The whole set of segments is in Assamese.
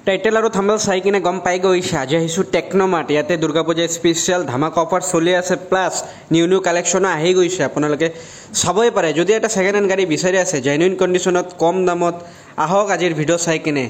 টাইটেল আৰু থাম্বনেল চাই কিনে গম পাই গৈছে আজি আহিছোঁ টেকন'মাৰ্ট। ইয়াতে দুৰ্গা পূজা স্পেচিয়েল ধামাকা অফাৰ চলি আছে, প্লাছ নিউ কালেকশ্যনো আহি গৈছে। আপোনালোকে চাবই পাৰে। যদি এটা ছেকেণ্ড হেণ্ড গাড়ী বিচাৰি আছে জেনুইন কণ্ডিশ্যনত কম দামত, আহক আজিৰ ভিডিঅ' চাই কিনে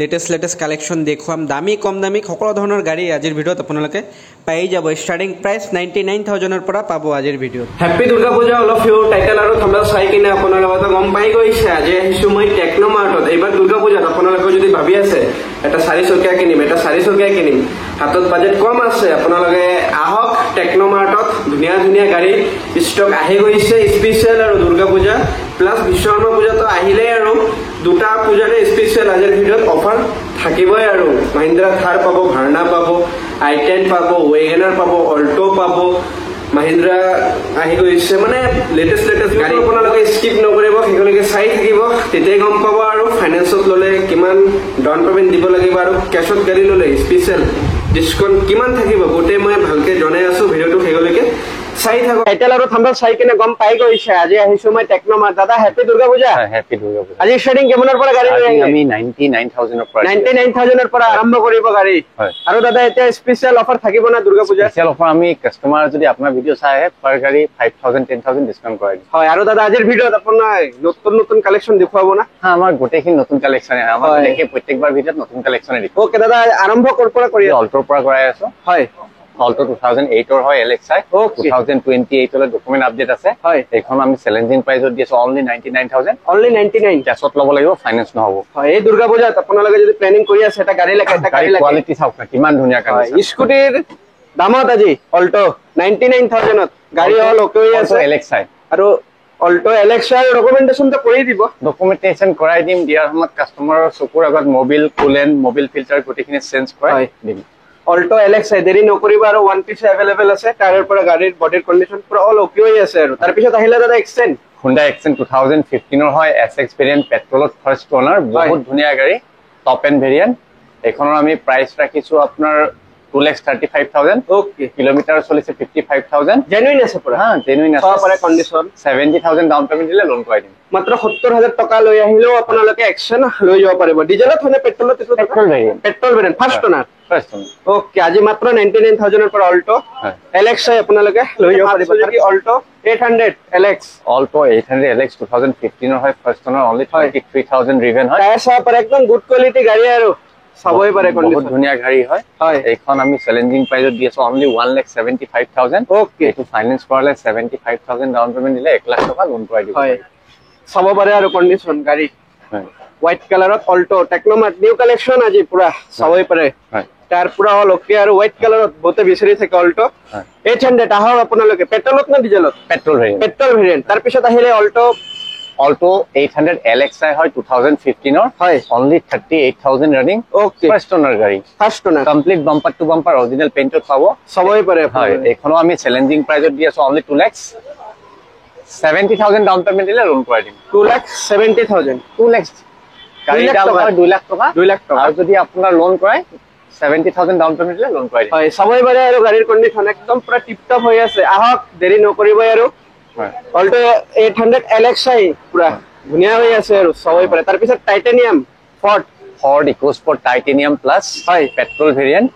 লেটেষ্ট কালেকশ্যন দেখুৱাম। দামী কম দামী সকলো ধৰণৰ গাড়ী আজিৰ ভিডিঅ'ত আপোনালোকে পাই যাব। ষ্টাৰ্টিং প্ৰাইচ 99,000ৰ পৰা পাব আজিৰ ভিডিঅ'ত। Happy Durga Puja all of U. Title আৰু থাম্বনেল চাই কিনে আপোনালোকে গম পাই গৈছে আজি আহিছোঁ মই টেকন'মাৰ্টত। এইবাৰ দুৰ্গা পূজাত আপোনালোকে যদি ভাবি আছে এটা 4 চকীয়া কিনিম, এটা 4 চকীয়া কিনিম, হাতত বাজেট কম আছে, আপোনালোকে আহক টেকন'মাৰ্টত। ধুনীয়া ধুনীয়া গাড়ী ষ্টক আহি গৈছে স্পেচিয়েল আৰু দুৰ্গা পূজা প্লাছ বিশ্বকৰ্মা পূজাটো আহিলেই আৰু দুটা পূজাৰে স্পেচিয়েল আজিৰ ভিডিঅ'ত অফাৰ থাকিবই। আৰু মহিন্দ্ৰা থাৰ পাব, ভাৰ্না পাব, i10 পাব, ৱেগনাৰ পাব, অল্টো পাব, মহিন্দ্ৰা আহি গৈছে। মানে লেটেষ্ট গাড়ী আপোনালোকে স্কিপ নকৰিব, সেইখিনিকে চাই থাকিব, তেতিয়াই গম পাব আৰু ফাইনেন্সত ল'লে কিমান ডাউন পেমেণ্ট দিব লাগিব আৰু কেছত গাড়ী ল'লে স্পেচিয়েল ডিছকাউণ্ট কিমান থাকিব গোটেই মই ভালকে জনাই আছো। ভিডিঅ'টো শেষলৈকে চাই থাকো। টাইটেল আৰু থাম্বনেল চাই কিনে গম পাই গৈছে আজি আহিছো মই টেকন'মাৰ্ট। দাদা হেপ্পী দুৰ্গা পূজা। হেপ্পী দুৰ্গা পূজা। আজি ষ্টাৰ্টিং কিমানৰ পৰা গাড়ী লৈ আমি 99,000ৰ পৰা 99,000ৰ পৰা আৰম্ভ কৰিব গাড়ী। আৰু দাদা এতিয়া স্পেচিয়েল অফাৰ থাকিব না দুৰ্গা পূজা? স্পেচিয়েল অফাৰ আমি কাষ্টমাৰ যদি আপোনাৰ ভিডিঅ' চাই আহে পাৰ গাড়ী 5,000 10,000 ডিছকাউণ্ট কৰাই দিম। হয়। আৰু দাদা আজিৰ ভিডিঅ'ত আপোনাৰ নতুন কালেকশ্যন দেখুৱাব না? হ্যাঁ, আমাৰ গোটেইখিনি নতুন কালেকশ্যন আহে। আমাৰ প্ৰত্যেকবাৰ ভিডিঅ'ত নতুন কালেকশ্যন দিম। ওকে দাদা, আৰম্ভ ক'ৰ পৰা কৰি অল্টোৰ পৰা কৰাই আছো। হয়। অল্টো 2008ৰ হয়, LXi 2028 ডকুমেণ্ট আপডেট আছে। হয়, এইখন আমি চেলেঞ্জিং প্ৰাইচত দি আছো অনলি 99,000। অনলি 99 কেছত ল'ব লাগিব, ফাইনেন্স নহ'ব। হয়, এই দুৰ্গা পূজাত আপোনালোকে যদি প্লেনিং কৰি আছে এটা গাড়ী লাগে, এটা গাড়ী লাগে, কোৱালিটি চাওক না কিমান ধুনীয়া কণ্ডিশ্যন। স্কুটিৰ দামত আজি অল্টো 99,000ত গাড়ী অল ওকে হৈ আছে। LXi আৰু অল্টো LXi ডকুমেন্টেশনটো কৰি দিব। ডকুমেন্টেশন কৰাই দিম। দিয়াৰ সময়ত কাষ্টমাৰৰ চকুৰ আগত মবিল কুলেণ্ট, মবিল ফিল্টাৰ গোটেইখিনি চেঞ্জ কৰাই দিম। অল্টো LXi দেৰি নকৰিব। আৰু ওৱান পিচ এভেইলেবল আছে। টায়াৰৰ পৰা গাড়ীৰ বডিৰ কণ্ডিশ্যন পুৰা অল ওকে হৈ আছে। আৰু তাৰপিছত আহিলে দাদা এক্সেন হুণ্ডা এক্সেন 2015ৰ হয়, SX ভেৰিয়েণ্ট, পেট্ৰলত ফাৰ্ষ্ট অনাৰ, বহুত ধুনীয়া গাড়ী, টপ এণ্ড ভেৰিয়েণ্ট। এইখনৰ আমি প্ৰাইচ ৰাখিছো আপোনাৰ 2,35,000। ওকে, কিলোমিটাৰ চলিছে 55,000। জেনুইন আছে পুৰা। হ্যাঁ, জেনুইন আছে, সব পাৰে কণ্ডিশ্যন। 70,000 ডাউন পেমেণ্ট দিলে লোন কৰাই দিম। মাত্ৰ 70,000 টকা লৈ আহিলেও আপোনালোকে এক্সেন লৈ যাব পাৰিব। ডিজেলত হয় নে পেট্ৰলত? Petrol variant. Petrol variant first owner. Okay, আজি মাত্ৰ 99,000ৰ পৰা অল্টো LXi আপোনালোকে লৈ যাব পাৰিব। অল্টো 800 LX, অল্টো 800 LX 2015ৰ হয়, ফাৰ্ষ্ট অনাৰ, অনলি 23,000 ৰিভেন হয়। টায়াৰ চাব পাৰে, একদম গুড কোৱালিটি গাড়ী আৰু চাবই পাৰে, বহুত ধুনীয়া গাড়ী হয়। এইখন আমি চেলেঞ্জিং প্ৰাইচত দি আছো অনলি 1,75,000। ওকে, এইটো ফাইনেন্স কৰালে 75,000 ডাউন পেমেণ্ট দিলে 1 লাখ টকা লোন কৰাই দিব। চাব পাৰে আৰু কণ্ডিশ্যন গাড়ী। হোৱাইট কালাৰত অল্টো টেকন'মাৰ্ট নিউ কালেকশ্যন আজি পুৰা চাবই পাৰে। টায়াৰ পুৰা অল ওকে। আৰু হোৱাইট কালাৰত বহুতে বিচাৰি থাকে অল্টো 800। আহক আপোনালোকে। পেট্ৰলত নে ডিজেলত? Petrol variant. Petrol variant. তাৰপিছত আহিলে অল্টো 800 LXi হয়, 2015ৰ হয়, অনলি 38,000 ৰানিং। ওকে, ফাৰ্ষ্ট অনাৰ গাড়ী, first owner, complete bumper to bumper original পেইণ্টত পাব, চাবই পাৰে। হয়, এইখনো আমি চেলেঞ্জিং প্ৰাইচত দি আছো অনলি 2,70,000 ডাউন পেমেণ্ট দিলে লোন কৰাই দিম। 2,70,000 2 লাখ গাড়ী দাম হয় 2 লাখ টকা। 2 লাখ টকা। আৰু যদি আপোনাৰ লোন কৰাই 70,000 ডাউন পেমেণ্ট দিলে লোন কৰাই দিম। হয়, চাবই পাৰে। আৰু গাড়ীৰ কণ্ডিশ্যন একদম পুৰা টিপটপ হৈ আছে। আহক, দেৰি নকৰিব। আৰু অল্টো 800 LXi পুৰা ধুনীয়া হৈ আছে আৰু চাবই পাৰে। তাৰপিছত টাইটেনিয়াম ফৰ্ড ইকোস্পৰ্ট টাইটেনিয়াম প্লাছ, হয়, পেট্ৰল ভেৰিয়েণ্ট,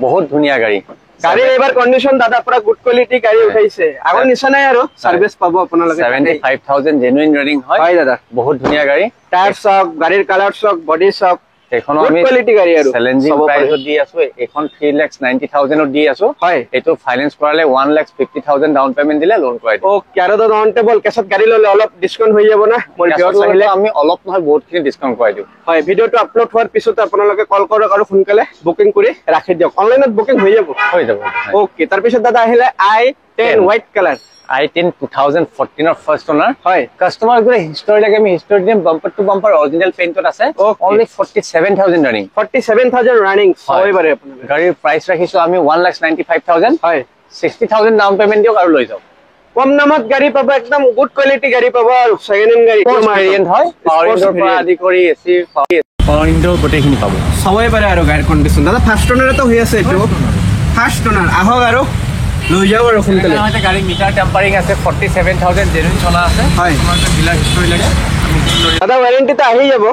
বহুত ধুনীয়া গাড়ী। গাড়ীৰ এইবাৰ কণ্ডিশ্যন দাদা পুৰা গুড কোৱালিটি গাড়ী উঠাইছে, আগৰ নিচিনা নাই আৰু চাৰ্ভিচ পাব আপোনালোকে। 75,000 জেনুইন ৰানিং হয়। হয় দাদা, বহুত ধুনীয়া গাড়ী। টায়াৰ চাওক, গাড়ীৰ কালাৰ চাওক, বডি চাওক, এইখন আমি কোৱালিটি গাড়ী আৰু চেলেঞ্জিং প্ৰাইচত দি আছো। এইখন 3,90,000ত দি আছো। হয়, এইটো ফাইনেন্স কৰালে 1,50,000 ডাউন পেমেণ্ট দিলে লোন কৰাই দিম। ওকে, আৰু দাদা অন টেবল কেছত গাড়ী ল'লে অলপ ডিছকাউণ্ট হৈ যাব না? মোৰ ভিডিঅ'ত আহিলে আমি অলপ নহয় বহুতখিনি ডিছকাউণ্ট কৰাই দিম। হয়, ভিডিঅ'টো আপলোড হোৱাৰ পিছত আপোনালোকে কল কৰক আৰু সোনকালে বুকিং কৰি ৰাখি দিয়ক। অনলাইনত বুকিং হৈ যাব। হৈ যাব। ওকে, তাৰপিছত দাদা আহিলে i10 white colour, i10 2014ৰ first অনাৰ। হয়, কাষ্টমাৰ গৈ হিষ্টৰী লাগে, আমি হিষ্টৰী দিম। বাম্পাৰ টু বাম্পাৰ অৰিজিনেল পেইণ্টত আছে। Only 47,000 running. 47,000 ৰানিং, চাবই পাৰে আপোনালোকে। গাড়ীৰ প্ৰাইচ ৰাখিছো আমি 1,95,000। হয়, 60,000 ডাউন পেমেণ্ট দিয়ক আৰু লৈ যাওক। কম দামত গাড়ী পাব, একদম গুড কোৱালিটি গাড়ী পাব। আৰু ছেকেণ্ড হেণ্ড গাড়ী ভেৰিয়েণ্ট হয়, পাৱাৰ উইণ্ডোৰ পৰা আদি কৰি এচি পাৱাৰ উইণ্ডো গোটেইখিনি পাব, চাবই পাৰে। আৰু গাড়ীৰ কণ্ডিশ্যন দাদা ফাৰ্ষ্ট অনাৰতো হৈ আছে। এইটো ফাৰ্ষ্ট অনাৰ। আহক আৰু লৈ যাও আৰু সোনকালে। গাড়ী মিটাৰ টেম্পাৰিং আছে, 47,000 জেনুইন চলা আছে। হয়, ডিলাৰ হিষ্টৰী লাগে। দাদা ৱাৰেণ্টিটো আহি যাব।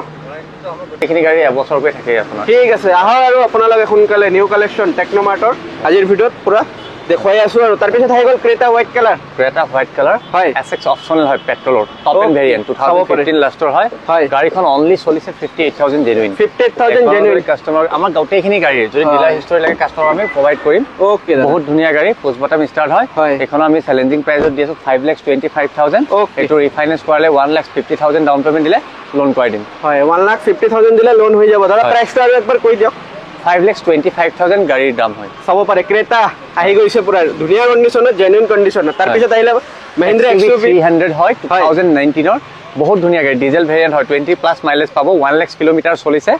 এইখিনি গাড়ী এবছৰকৈ থাকে আপোনাৰ। ঠিক আছে, আহক আৰু আপোনালোকে সোনকালে নিউ কালেকশ্যন টেকনোমাৰ্টৰ আজিৰ ভিডিঅ'ত পুৰা দেখুৱাই আছো। আৰু তাৰপিছত আহি গ'ল Creta white colour. Creta white colour হয়, SX অপচনেল হয়, পেট্ৰলৰ টপ এণ্ড ভেৰিয়েণ্ট 2015 লাষ্টৰ হয়। গাড়ীখন অনলি চলিছে 58,000 জেনুইন। 58,000 জেনুইন কাষ্টমাৰ আমাৰ গোটেইখিনি গাড়ী যদি ডিলাৰ হিষ্টৰী লাগে কাষ্টমাৰ আমি প্ৰভাইড কৰিম। ওকে, বহুত ধুনীয়া গাড়ী, পোষ্ট বটম ষ্টাৰ্ট হয়। এইখন আমি চেলেঞ্জিং প্ৰাইচত দি আছো 5,25,000। এইটো ৰিফাইনেন্স কৰালে 1,50,000 ডাউন পেমেণ্ট দিলে লোন কৰাই দিম। হয়, 1,50,000 দিলে লোন হৈ যাব। দাদা প্ৰাইচটো আৰু একবাৰ কৈ দিয়ক। 5,25,000 গাড়ীৰ দাম হয়। চাব পাৰে ক্ৰেটা আহি গৈছে পুৰা ধুনীয়া কণ্ডিশ্যনত, জেনুইন কণ্ডিশ্যনত। তাৰপিছত আহিলে মহিন্দ্ৰা XUV 300 হয় 2019ৰ, বহুত ধুনীয়া গাড়ী, ডিজেল ভেৰিয়েণ্ট হয়, 20+ মাইলেজ পাব, 1 লাখ কিলোমিটাৰ চলিছে।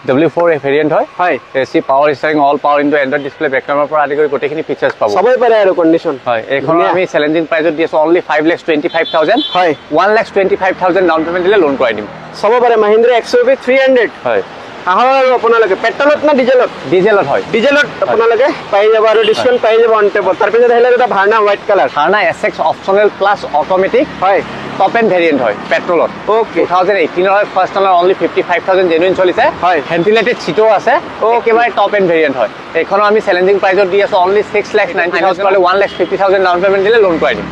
W4 ভেৰিয়েণ্ট হয়, AC power steering, all power window, android display, বেকগ্ৰাউণ্ডৰ পৰা আদি কৰি গোটেইখিনি ফিচাৰ্ছ পাব। চাবই পাৰে আৰু কণ্ডিশ্যন। হয়, এইখন আমি চেলেঞ্জিং প্ৰাইচত দি আছো অনলি 5,25,000। হয়, 1,25,000 ডাউন পেমেণ্ট দিলে লোন কৰাই দিম। চাব পাৰে মহিন্দ্ৰা XUV 300। হয়, আহক আৰু আপোনালোকে পেট্ৰলত না ডিজেলত? ডিজেলত হয়, ডিজেলত আপোনালোকে পাই যাব আৰু ডিছকাউণ্ট পাই যাব অন টেপত। তাৰপিছত আহিলে এটা Verna white colour. Verna SX optional plus automatic হয়, টপ এণ্ড ভেৰিয়েণ্ট হয়, পেট্ৰলত। ওকে, 2018 হয়, ফাৰ্ষ্ট অনাৰ অনলি 55,000 জেনুইন চলিছে। হয়, ভেণ্টিলেটেড ছিটো আছে, একেবাৰে টপ এণ্ড ভেৰিয়েণ্ট হয়। এইখনো আমি চেলেঞ্জিং প্ৰাইচত দি আছো অনলি 6,90,000, 1,50,000 ডাউন পেমেণ্ট দিলে লোন কৰাই দিম।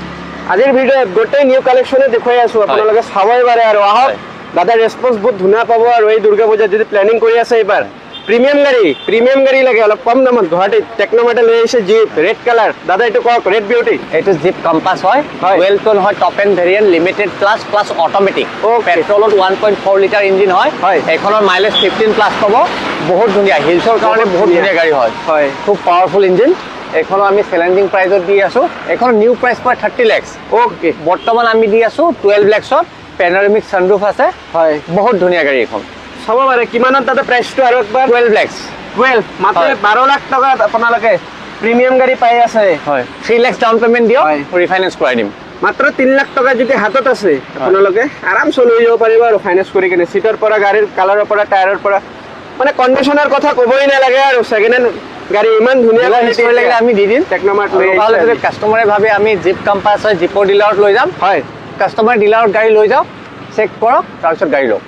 আজিৰ ভিডিঅ'ত গোটেই নিউ কালেকশ্যনে দেখুৱাই আছো, আপোনালোকে চাবই পাৰে আৰু আহক। দাদা ৰেছপন্স বহুত ধুনীয়া পাব। আৰু এই দুৰ্গা পূজাত যদি প্লেনিং কৰি আছে এইবাৰ প্ৰিমিয়াম গাড়ী লাগে অলপ কম দামত, গুৱাহাটীত টেকনোমাৰ্টে লৈ আহিছে জিপ ৰেড কালাৰ। দাদা এইটো কওক, ৰেড বিউটি। এইটো জিপ কম্পাছ হয়, ৱেলটন হয়, top end variant, limited plus automatic, পেট্ৰলত 1.4 লিটাৰ ইঞ্জিন হয়। এইখনৰ মাইলেজ 15+ পাব, বহুত ধুনীয়া, হিলছৰ কাৰণে বহুত ধুনীয়া গাড়ী হয়, খুব পাৱাৰফুল ইঞ্জিন। এইখনো আমি চেলেঞ্জিং প্ৰাইজত দি আছো। এইখন নিউ প্ৰাইচ পায় 30 লাখ। ওকে, বৰ্তমান আমি দি আছো 12 লাখত। পেনোৰামিক ছানৰুফ আছে, হয়, বহুত ধুনীয়া গাড়ী এখন। চাব পাৰে কিমানত দাদা প্ৰাইচটো আৰু একবাৰ? 12 লাখ। 12 মাত্ৰ 12 লাখ টকাত আপোনালোকে প্ৰিমিয়াম গাড়ী পাই আছে। হয়, 3 লাখ ডাউন পেমেণ্ট দিয়ক, ৰিফাইনেন্স কৰাই দিম। মাত্ৰ 3 লাখ টকা যদি হাতত আছে আপোনালোকে আৰামছে লৈ যাব পাৰিব আৰু ফাইনেন্স কৰি কিনে। চিটৰ পৰা, গাড়ীৰ কালাৰৰ পৰা, টায়াৰৰ পৰা, মানে কণ্ডিশ্যনৰ কথা ক'বই নালাগে আৰু। ছেকেণ্ড হেণ্ড গাড়ী ইমান ধুনীয়া লাগিলে আমি দি দিম। টেকনোমাৰ্ট লৈ কাষ্টমাৰে ভাবে আমি জিপ কম্পাছ হয়, জিপৰ ডিলাৰত লৈ যাম। হয়, কাষ্টমাৰ ডিলাৰত গাড়ী লৈ যাওক, চেক কৰক, তাৰপিছত গাড়ী লওক।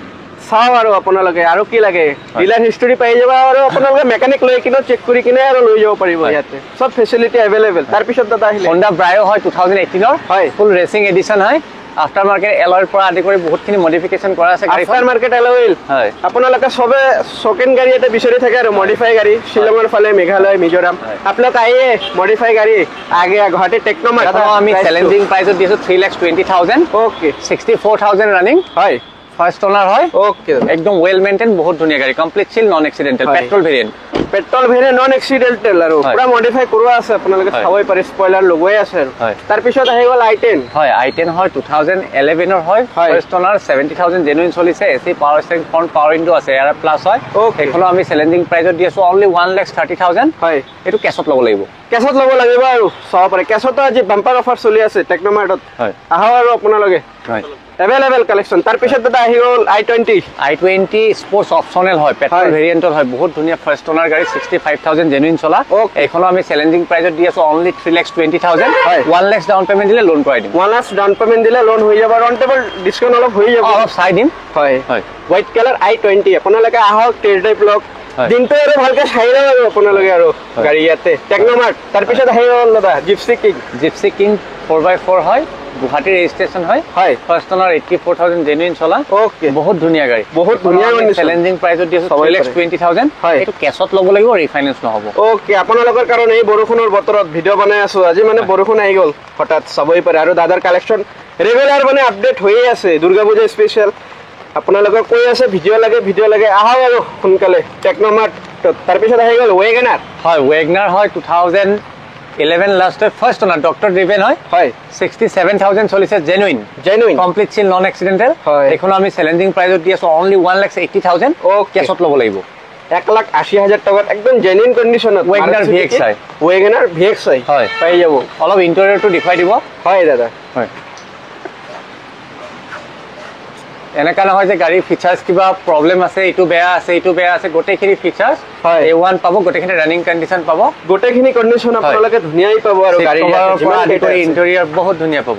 চাওক আৰু আপোনালোকে আৰু কি লাগে, ডিলাৰ হিষ্টৰী পাই যাব আৰু আপোনালোকে মেকানিক লৈ কিনে চেক কৰি কিনে আৰু লৈ যাব পাৰিব। ইয়াতে চব ফেচিলিটি এভেইলেবল। তাৰপিছত দাদা আহিলে হণ্ডা ব্ৰায়ো হয়, 2018ৰ, হয়, ফুল ৰেচিং এডিশ্যন হয়। আফটাৰ মাৰ্কেট এলয়ৰ পৰা আদি কৰি বহুতখিনি মডিফিকেশ্যন কৰা আছে। আফটাৰ মাৰ্কেট এলয় হয়, আপোনালোকে চবে চকেন গাড়ী এটা বিচাৰি থাকে আৰু মডিফাই গাড়ী। শ্বিলঙৰ ফালে, মেঘালয়, মিজোৰাম, আপোনালোক আহিয়ে মডিফাই গাড়ী আগে গুৱাহাটী টেকনোমাৰ্ট। আমি চেলেঞ্জিং প্ৰাইজত দিছো 3,20,000। ওকে, 64,000 ৰানিং হয়, ফাৰ্ষ্ট অনাৰ হয়। ওকে, একদম ৱেল মেইনটেইন, বহুত ধুনীয়া গাড়ী, complete seal, non accidental, petrol variant. Non accidental আৰু পুৰা মডিফাই কৰোৱা আছে, আপোনালোকে চাবই পাৰে, স্পইলাৰ লগোৱাই আছে। তাৰপিছত আহি গ'ল i10। হয়, i10 হয়, 2011ৰ হয়, ফাৰ্ষ্ট অনাৰ, 70,000 জেনুইন চলিছে। AC power steering, front power window আছে, এয়াৰ প্লাছ হয়। সেইখনো আমি চেলেঞ্জিং প্ৰাইজত দি আছো অনলি 1,30,000। হয়, এইটো কেছত ল'ব লাগিব। কেছত ল'ব লাগিব আৰু চাব পাৰে। কেছতো আজি বাম্পাৰ অফাৰ চলি আছে টেকনোমাৰ্টত। হয়, আহক আৰু আপোনালোকে। হয়, এভেইলেবল কালেকশ্যন। তাৰপিছত দাদা আহি গ'ল i20 স্পৰ্টছ অপচনেল হয়, পেট্ৰল ভেৰিয়েণ্টৰ হয়, বহুত ধুনীয়া ফাৰ্ষ্ট অনাৰ গাড়ী, 65,000 জেনুইন চলা। এইখনো আমি চেলেঞ্জিং প্ৰাইজত দি আছো অনলি 3,20,000। 1 লাখ ডাউন পেমেণ্ট দিলে লোন কৰাই দিম। 1 লাখ ডাউন পেমেণ্ট দিলে লোন হৈ যাব, অন টেবল ডিছকাউণ্ট অলপ হৈ যাব, অলপ চাই দিম। হয়, হয়, হোৱাইট কালাৰ i20। আপোনালোকে আহক, টেষ্ট ড্ৰাইভ লওক, দিনটো আৰু ভালকে চাই লওক আৰু আপোনালোকে আৰু গাড়ী ইয়াতে টেকনোমাৰ্ট। তাৰপিছত আহি গ'ল দাদা জিপচি কিং 4x4 হয়, গুৱাহাটী ৰেজিষ্ট্ৰেশ্যন হয়। হয়, ফাৰ্ষ্ট অনাৰ 84,000 জেনুইন চলা। ওকে, বহুত ধুনীয়া গাড়ী, বহুত ধুনীয়া। চেলেঞ্জিং প্ৰাইজত দি আছো 3,20,000। হয়, এইটো কেছত ল'ব লাগিব, ৰিফাইনেন্স নহ'ব। ওকে, আপোনালোকৰ কাৰণে এই বৰষুণৰ বতৰত ভিডিঅ' বনাই আছো। আজি মানে বৰষুণ আহি গ'ল হঠাৎ, চাবই পাৰে। আৰু দাদাৰ কালেকশ্যন ৰেগুলাৰ মানে আপডেট হৈয়ে আছে, দুৰ্গা পূজা স্পেচিয়েল। আপোনালোকে কৈ আছে ভিডিঅ' লাগে, আহক আৰু সোনকালে টেকনোমাৰ্ট। তাৰপিছত আহি গ'ল ৱেগনাৰ। হয়, ৱেগনাৰ হয়, 2011 লাষ্টৰ ফাৰ্ষ্ট অনাৰ, ডক্টৰ ড্ৰিভেন হয়। হয়, 67,000 চলিছে, genuine complete seal, non accidental. এইখনো আমি চেলেঞ্জিং প্ৰাইজত দি আছো অনলি 1,80,000। কেছত ল'ব লাগিব। 1,80,000 টকাত একদম জেনুইন কণ্ডিশ্যনত ৱেগনাৰ VXI। ৱেগনাৰ VXI হয়, পাই যাব। অলপ ইণ্টেৰিয়ৰটো দেখুৱাই দিব। হয় দাদা। হয়, এনেকা নহয় যে গাড়ীৰ ফিচাৰ্ছ কিবা প্ৰব্লেম আছে, এইটো বেয়া আছে, গোটেইখিনি ফিচাৰ্ছ A1 পাব, গোটেইখিনি ৰানিং কণ্ডিশ্যন পাব, গোটেইখিনি কণ্ডিশ্যন আপোনালোকে ধুনীয়াই পাব। আৰু গাড়ী ইণ্টেৰিয়ৰ বহুত ধুনীয়া পাব।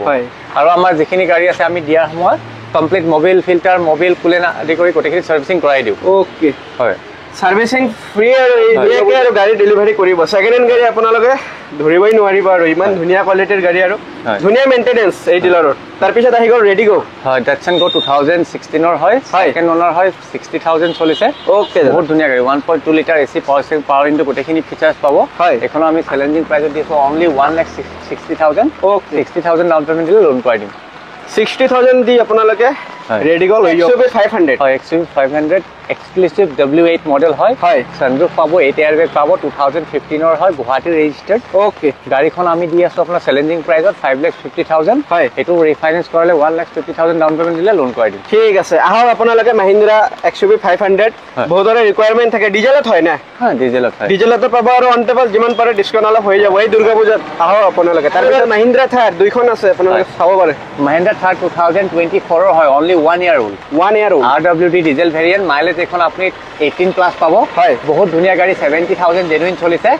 আৰু আমাৰ যিখিনি গাড়ী আছে আমি দিয়াৰ সময়ত complete Mobil filter Mobil Kulen আদি কৰি গোটেইখিনি সাৰ্ভিসিং কৰাই দিওঁ ওকে হয় সাৰ্ভিসিং ফ্ৰী আৰু এইবিলাকে আৰু গাড়ী ডেলিভাৰী কৰিব সেকেন্ড হেণ্ড গাড়ী আপোনালোকে ধৰিবই নোৱাৰিব আৰু ইমান ধুনীয়া কোৱালিটিৰ গাড়ী আৰু ধুনীয়া মেইনটেনেন্স এই ডিলাৰত তাৰপিছত আহি গ'ল ৰেডি গো হয় ডাটছন গো 2016 ৰ হয় সেকেন্ড ওনাৰ হয় 60000 চলিছে ওকে বহুত ধুনীয়া গাড়ী 1.2 লিটাৰ এসি পাৱাৰ ইনটু গোটেইখিনি ফিচাৰ্স পাব হয় এখন আমি চ্যালেঞ্জিং প্ৰাইজত দিছো অনলি 1,60,000 ওকে 60,000 ডাউন পেমেন্ট দিলে লোন কৰাই দিম 60,000 দি আপোনালোকে ৰেডি গ'ল XUV 500 হয় XUV 500 এক্সক্লুসিভ W8 মডেল হয় হয় সানৰুফ পাব 8 এয়াৰবেগ পাব 2015 ৰ হয় গুৱাহাটী ৰেজিস্টাৰ্ড ওকে গাড়ীখন আমি দি আছো আপোনাৰ চ্যালেঞ্জিং প্ৰাইজত 5,50,000 হয় এটো ৰিফাইনেন্স কৰালে 1,50,000 ডাউন পেমেন্ট দিলে লোন কৰাই দিম ঠিক আছে আহক আপোনালোকে মহিন্দ্ৰা XUV 500 বহুতৰে ৰিকোয়াৰমেন্ট থাকে ডিজেলত হয় না হ্যাঁ ডিজেলত হয় ডিজেলত পাব আৰু অন টেবল যিমান পাৰে ডিসকাউন্ট অলপ হৈ যাব এই দুৰ্গা পূজাত আহক আপোনালোকে তাৰপিছত মহিন্দ্ৰা থাৰ দুইখন আছে আপোনালোকে চাব পাৰে মহিন্দ্ৰা থাৰ 2024 ৰ হয় only 1 year old 1 year old RWD diesel variant mileage এখন আপুনি 18 প্লাস পাব হয় বহুত ধুনীয়া গাড়ী 70,000 জেনুইন চলিছে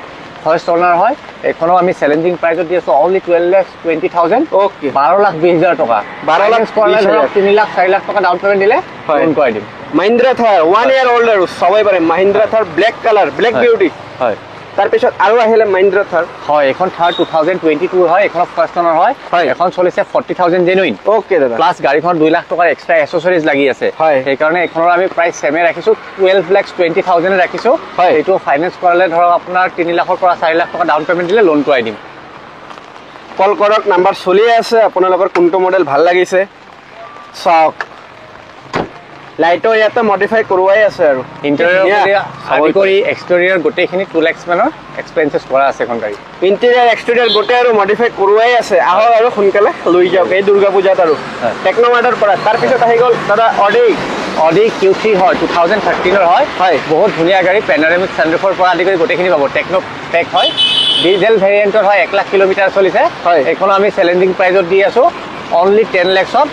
ফাৰ্স্ট ওনাৰ হয় এখনো আমি চ্যালেঞ্জিং প্ৰাইজত দি আছো অনলি 12,20,000 ওকে 12,20,000 টকা 12,20,000 3 লাখ 4 লাখ টকা ডাউন পেমেন্ট দিলে লোন কৰাই দিম মহিন্দ্ৰা থাৰ 1 ইয়াৰ ওল্ড আৰু সবাই পাৰে মহিন্দ্ৰা থাৰ ব্ল্যাক কালাৰ ব্ল্যাক বিউটি হয় তাৰপিছত আৰু আহিলে মহিন্দ্ৰা থাৰ হয় এখন থাৰ 2022 হয় এখন ফাৰ্স্ট ওনাৰ হয় এখন চলিছে 40,000 জেনুইন ওকে দাদা প্লাস গাড়ীখন 2 লাখ টকাৰ এক্সট্ৰা এসেসৰিজ লাগি আছে হয় সেই কাৰণে এখনৰ আমি প্ৰাইস সেমে ৰাখিছো 12,20,000 ৰাখিছো হয় এটো ফাইনান্স কৰালে ধৰক আপোনাৰ 3 লাখৰ পৰা 4 লাখ টকা ডাউন পেমেন্ট দিলে লোন কৰাই দিম কল কৰক নাম্বাৰ চলি আছে আপোনালোকৰ কোনটো মডেল ভাল লাগিছে চাওক লাইটো ইয়াতে মডিফাই কৰোৱাই আছে আৰু ইন্টেৰিয়ৰ আদি কৰি এক্সটেৰিয়ৰ গোটেইখিনি 2 লাখ মানৰ এক্সপেন্সেস কৰা আছে এখন গাড়ী ইন্টেৰিয়ৰ এক্সটেৰিয়ৰ গোটেই আৰু মডিফাই কৰোৱাই আছে আহক আৰু সোনকালে লৈ যাওক এই দুৰ্গা পূজাত আৰু টেকনোমাৰ্টৰ পৰা তাৰপিছত আহি গ'ল দাদা অডি Q3 হয় 2013 ৰ হয় বহুত ধুনীয়া গাড়ী পেনোৰামিক সানৰুফৰ পৰা আদি কৰি গোটেইখিনি পাব টেকনো পেক হয় ডিজেল ভেৰিয়েন্টৰ হয় 1 লাখ কিলোমিটাৰ চলিছে এখন আমি চ্যালেঞ্জিং প্ৰাইজত দি আছো অনলি 10 লাখত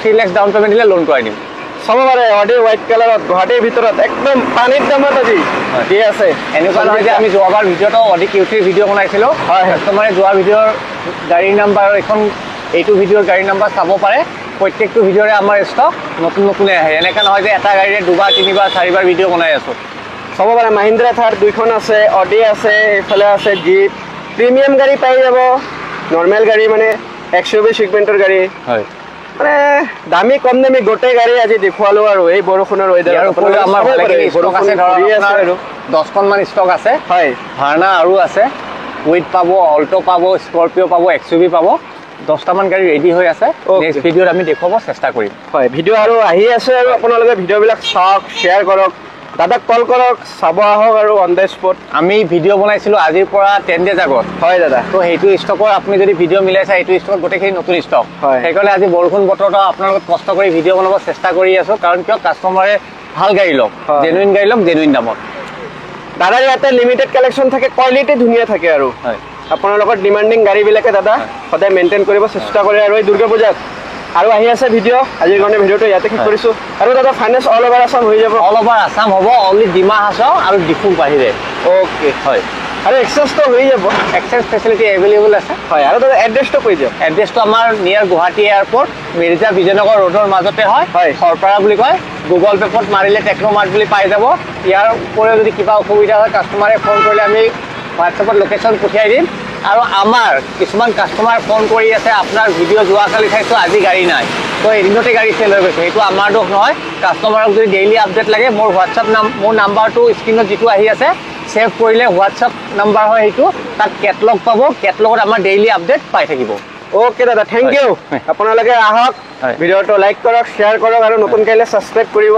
3 লাখ ডাউন পেমেন্ট দিলে লোন কৰাই দিম চাব পাৰে অডি হোৱাইট কালাৰত গুৱাহাটীৰ ভিতৰত একদম পানীৰ দামত আজি দি আছে এনেকুৱা নহয় যে আমি যোৱাবাৰ ভিডিঅ'টো অডি Q3 ভিডিঅ' বনাইছিলো কাস্টমাৰে যোৱা ভিডিঅ'ৰ গাড়ীৰ নাম্বাৰ এখন এইটো ভিডিঅ'ৰ গাড়ীৰ নাম্বাৰ চাব পাৰে প্ৰত্যেকটো ভিডিঅ'ৰে আমাৰ ষ্টক নতুন নতুন আহে এনেকা নহয় যে এটা গাড়ীৰে দুবাৰ তিনিবাৰ চাৰিবাৰ ভিডিঅ' বনাই আছো চাব পাৰে মহিন্দ্ৰা থাৰ দুইখন আছে অডি আছে এইফালে আছে জিপ প্ৰিমিয়াম গাড়ী পাই যাব নৰ্মেল গাড়ী মানে XUV সেগমেন্টৰ গাড়ী হয় মানে দামী কম দামী গোটেই গাড়ী আজি দেখুৱালো আৰু এই বৰষুণৰ ৱেদাৰ আমাৰ ষ্টক আছে ধৰক 10খন মান ষ্টক আছে হয় ভাৰ্না আৰু আছে উইথ পাব অল্টো পাব স্কৰপিঅ' পাব XUV পাব 10টা মান গাড়ী ৰেডি হৈ আছে নেক্সট ভিডিঅ'ত আমি দেখুৱাব চেষ্টা কৰিম হয় ভিডিঅ' আৰু আহি আছে আৰু আপোনালোকে ভিডিঅ'বিলাক চাওক শ্বেয়াৰ কৰক দাদাক কল কৰক চাব আহক আৰু অন দ্য স্পট আমি ভিডিঅ' বনাইছিলো আজিৰ পৰা 10 ডেজ আগত হয় দাদা তো সেইটো ষ্টকৰ আপুনি যদি ভিডিঅ' মিলাইছে এইটো ষ্টক গোটেইখিনি নতুন ষ্টক সেইকাৰণে আজি বৰষুণ বতৰটো আপোনালোকক কষ্ট কৰি ভিডিঅ' বনাব চেষ্টা কৰি আছো কাৰণ কিয় কাষ্টমাৰে ভাল গাড়ী লওক জেনুইন গাড়ী লওক জেনুইন দামত দাদাৰ ইয়াতে লিমিটেড কালেকশ্যন থাকে কোৱালিটি ধুনীয়া থাকে আৰু আপোনালোকৰ ডিমান্ডিং গাড়ীবিলাকে দাদা সদায় মেইনটেইন কৰিব চেষ্টা কৰে আৰু এই দুৰ্গা পূজাত আৰু আহি আছে ভিডিঅ' আজিৰ কাৰণে ভিডিঅ'টো ইয়াতে শেষ কৰিছো আৰু দাদা ফাইনেন্স অল ওভাৰ আসাম হৈ যাব অল ওভাৰ আসাম হ'ব অনলি ডিমা হাছাও আৰু ডিফুৰ বাহিৰে ওকে হয় আৰু এক্সেছটো হৈ যাব এক্সেছ ফেচিলিটি এভেইলেবল আছে হয় আৰু দাদা এড্ৰেছটো কৈ দিয়ক এড্ৰেছটো আমাৰ নিয়াৰ গুৱাহাটী এয়াৰপৰ্ট মিৰ্জা বিজয়নগৰ ৰোডৰ মাজতে হয় খৰপাৰা বুলি কয় গুগল পেপত মাৰিলে টেকনোমাৰ্ট বুলি পাই যাব ইয়াৰ উপৰিও যদি কিবা অসুবিধা হয় কাষ্টমাৰে ফোন কৰিলে আমি হোৱাটছএপত লোকেশ্যন পঠিয়াই দিম আৰু আমাৰ কিছুমান কাষ্টমাৰ ফোন কৰি আছে আপোনাৰ ভিডিঅ' যোৱাকালি চাইছোঁ আজি গাড়ী নাই তো এদিনতে গাড়ী চেল হৈ গৈছে সেইটো আমাৰ দোষ নহয় কাষ্টমাৰক যদি ডেইলি আপডেট লাগে মোৰ মোৰ নাম্বাৰটো স্ক্ৰীণত যিটো আহি আছে সেভ কৰিলে হোৱাটছএপ নাম্বাৰ হয় সেইটো তাত কেটলগ পাব কেটলগত আমাৰ ডেইলি আপডেট পাই থাকিব ওকে দাদা থেংক ইউ আপোনালোকে আহক ভিডিঅ'টো লাইক কৰক শ্বেয়াৰ কৰক আৰু নতুন কাইলৈ ছাবস্ক্ৰাইব কৰিব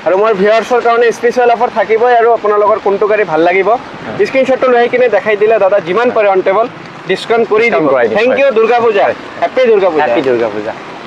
আৰু মোৰ ভিউৱাৰ্ছৰ কাৰণে স্পেচিয়েল অফাৰ থাকিবই আৰু আপোনালোকৰ কোনটো গাড়ী ভাল লাগিব স্ক্ৰীনশ্বটটো লৈ কিনে দেখাই দিলে দাদা যিমান পাৰে অন টেবল ডিছকাউণ্ট কৰি দিব thank U Durga Puja happy Durga Puja